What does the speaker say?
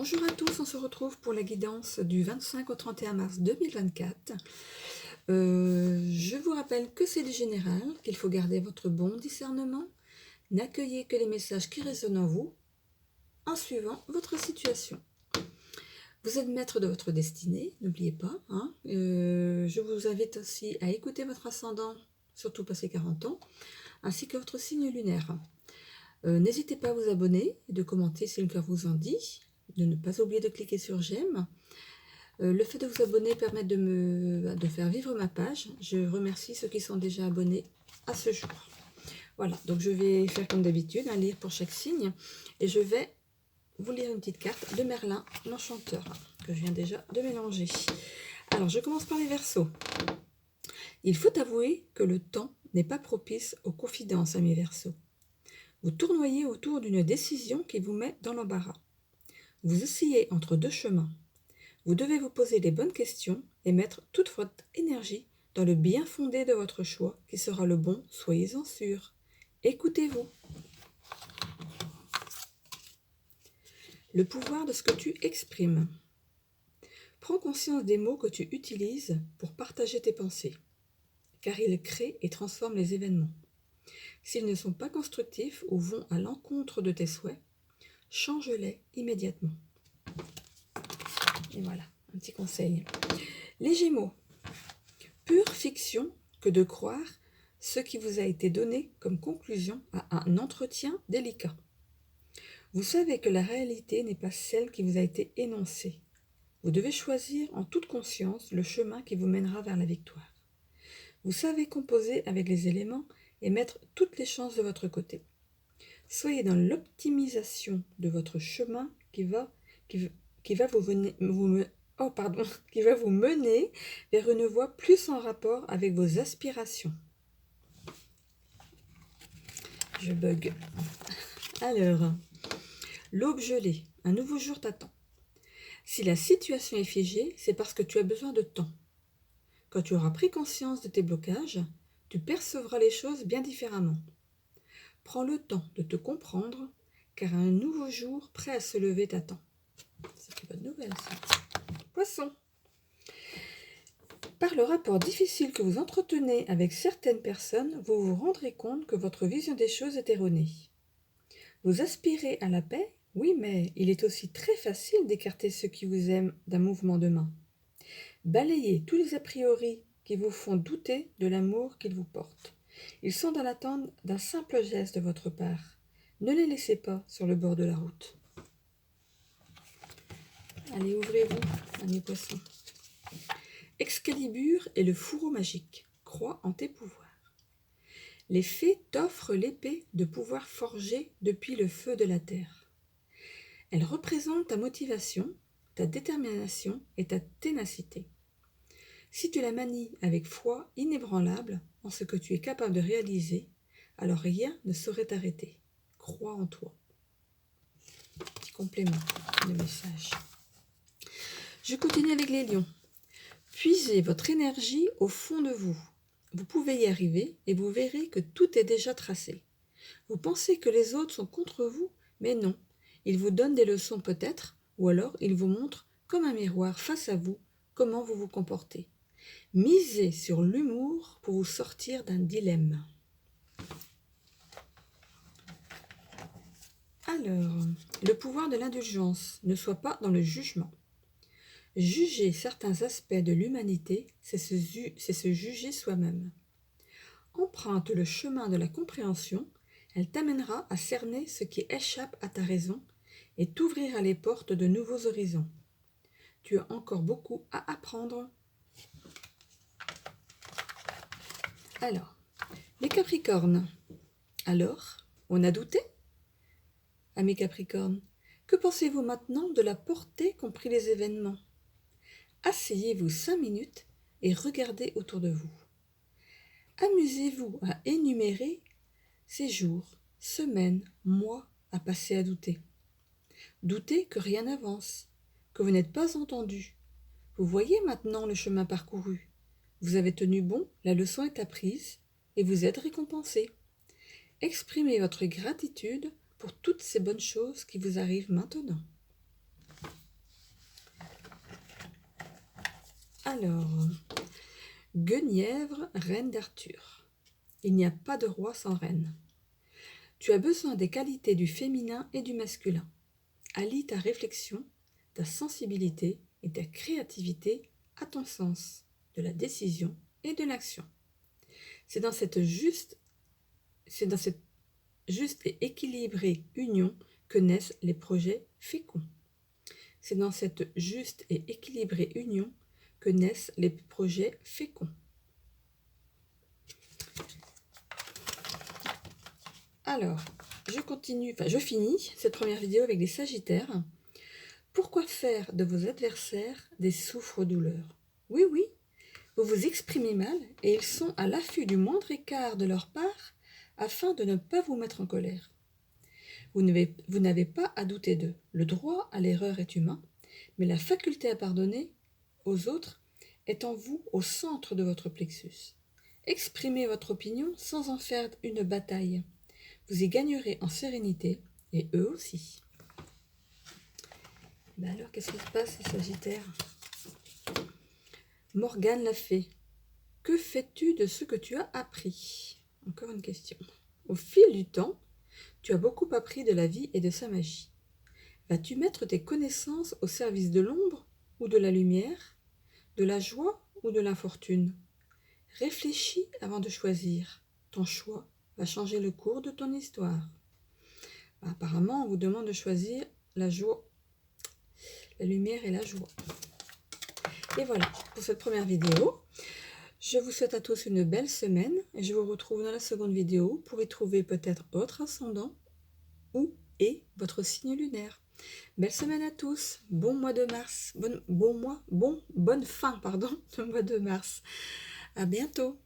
Bonjour à tous, on se retrouve pour la guidance du 25 au 31 mars 2024. Je vous rappelle que c'est du général, qu'il faut garder votre bon discernement, n'accueillez que les messages qui résonnent en vous, en suivant votre situation. Vous êtes maître de votre destinée, n'oubliez pas. Je vous invite aussi à écouter votre ascendant, surtout passé 40 ans, ainsi que votre signe lunaire. N'hésitez pas à vous abonner et de commenter si le cœur vous en dit, de ne pas oublier de cliquer sur j'aime. Le fait de vous abonner permet de faire vivre ma page. Je remercie ceux qui sont déjà abonnés à ce jour. Voilà, donc je vais faire comme d'habitude, un lire pour chaque signe, et je vais vous lire une petite carte de Merlin, l'Enchanteur, que je viens déjà de mélanger. Alors, je commence par les Verseaux. Il faut avouer que le temps n'est pas propice aux confidences, amis Verseaux. Vous tournoyez autour d'une décision qui vous met dans l'embarras. Vous oscillez entre deux chemins. Vous devez vous poser les bonnes questions et mettre toute votre énergie dans le bien fondé de votre choix, qui sera le bon, soyez-en sûrs. Écoutez-vous. Le pouvoir de ce que tu exprimes. Prends conscience des mots que tu utilises pour partager tes pensées, car ils créent et transforment les événements. S'ils ne sont pas constructifs ou vont à l'encontre de tes souhaits, change-les immédiatement. Et voilà, un petit conseil. Les Gémeaux. Pure fiction que de croire ce qui vous a été donné comme conclusion à un entretien délicat. Vous savez que la réalité n'est pas celle qui vous a été énoncée. Vous devez choisir en toute conscience le chemin qui vous mènera vers la victoire. Vous savez composer avec les éléments et mettre toutes les chances de votre côté. Soyez dans l'optimisation de votre chemin qui va vous mener vers une voie plus en rapport avec vos aspirations. Je bug. Alors, l'aube gelée, un nouveau jour t'attend. Si la situation est figée, c'est parce que tu as besoin de temps. Quand tu auras pris conscience de tes blocages, tu percevras les choses bien différemment. Prends le temps de te comprendre, car un nouveau jour prêt à se lever t'attend. C'est une bonne nouvelle, ça. Poisson. Par le rapport difficile que vous entretenez avec certaines personnes, vous vous rendrez compte que votre vision des choses est erronée. Vous aspirez à la paix, oui, mais il est aussi très facile d'écarter ceux qui vous aiment d'un mouvement de main. Balayez tous les a priori qui vous font douter de l'amour qu'ils vous portent. Ils sont dans l'attente d'un simple geste de votre part. Ne les laissez pas sur le bord de la route. Allez, ouvrez-vous, amis poissons. Excalibur est le fourreau magique. Crois en tes pouvoirs. Les fées t'offrent l'épée de pouvoir forgée depuis le feu de la terre. Elle représente ta motivation, ta détermination et ta ténacité. Si tu la manies avec foi inébranlable en ce que tu es capable de réaliser, alors rien ne saurait t'arrêter. Crois en toi. Petit complément de message. Je continue avec les lions. Puisez votre énergie au fond de vous. Vous pouvez y arriver et vous verrez que tout est déjà tracé. Vous pensez que les autres sont contre vous, mais non. Ils vous donnent des leçons peut-être, ou alors ils vous montrent comme un miroir face à vous comment vous vous comportez. Misez sur l'humour pour vous sortir d'un dilemme. Alors, le pouvoir de l'indulgence, ne sois pas dans le jugement. Juger certains aspects de l'humanité, c'est se juger soi-même. Emprunte le chemin de la compréhension, elle t'amènera à cerner ce qui échappe à ta raison et t'ouvrira les portes de nouveaux horizons. Tu as encore beaucoup à apprendre. Alors, les Capricornes. Alors, on a douté? Amis Capricornes, que pensez-vous maintenant de la portée qu'ont pris les événements? Asseyez-vous 5 minutes et regardez autour de vous. Amusez-vous à énumérer ces jours, semaines, mois à passer à douter. Doutez que rien n'avance, que vous n'êtes pas entendu. Vous voyez maintenant le chemin parcouru. Vous avez tenu bon, la leçon est apprise et vous êtes récompensé. Exprimez votre gratitude pour toutes ces bonnes choses qui vous arrivent maintenant. Alors, Guenièvre, reine d'Arthur. Il n'y a pas de roi sans reine. Tu as besoin des qualités du féminin et du masculin. Allie ta réflexion, ta sensibilité et ta créativité à ton sens de la décision et de l'action. C'est dans cette juste et équilibrée union que naissent les projets féconds. C'est dans cette juste et équilibrée union que naissent les projets féconds. Alors, je finis cette première vidéo avec les Sagittaires. Pourquoi faire de vos adversaires des souffres-douleurs? Oui, oui, vous vous exprimez mal et ils sont à l'affût du moindre écart de leur part afin de ne pas vous mettre en colère. Vous n'avez pas à douter d'eux. Le droit à l'erreur est humain, mais la faculté à pardonner aux autres est en vous au centre de votre plexus. Exprimez votre opinion sans en faire une bataille. Vous y gagnerez en sérénité, et eux aussi. Ben alors, qu'est-ce qui se passe, les Sagittaires? Morgane l'a fait. Que fais-tu de ce que tu as appris? Encore une question. Au fil du temps, tu as beaucoup appris de la vie et de sa magie. Vas-tu mettre tes connaissances au service de l'ombre ou de la lumière, de la joie ou de l'infortune? Réfléchis avant de choisir. Ton choix va changer le cours de ton histoire. Apparemment, on vous demande de choisir la joie, la lumière et la joie. Et voilà pour cette première vidéo. Je vous souhaite à tous une belle semaine et je vous retrouve dans la seconde vidéo pour y trouver peut-être votre ascendant et votre signe lunaire. Belle semaine à tous, bon mois de mars, bonne fin de mois de mars. À bientôt.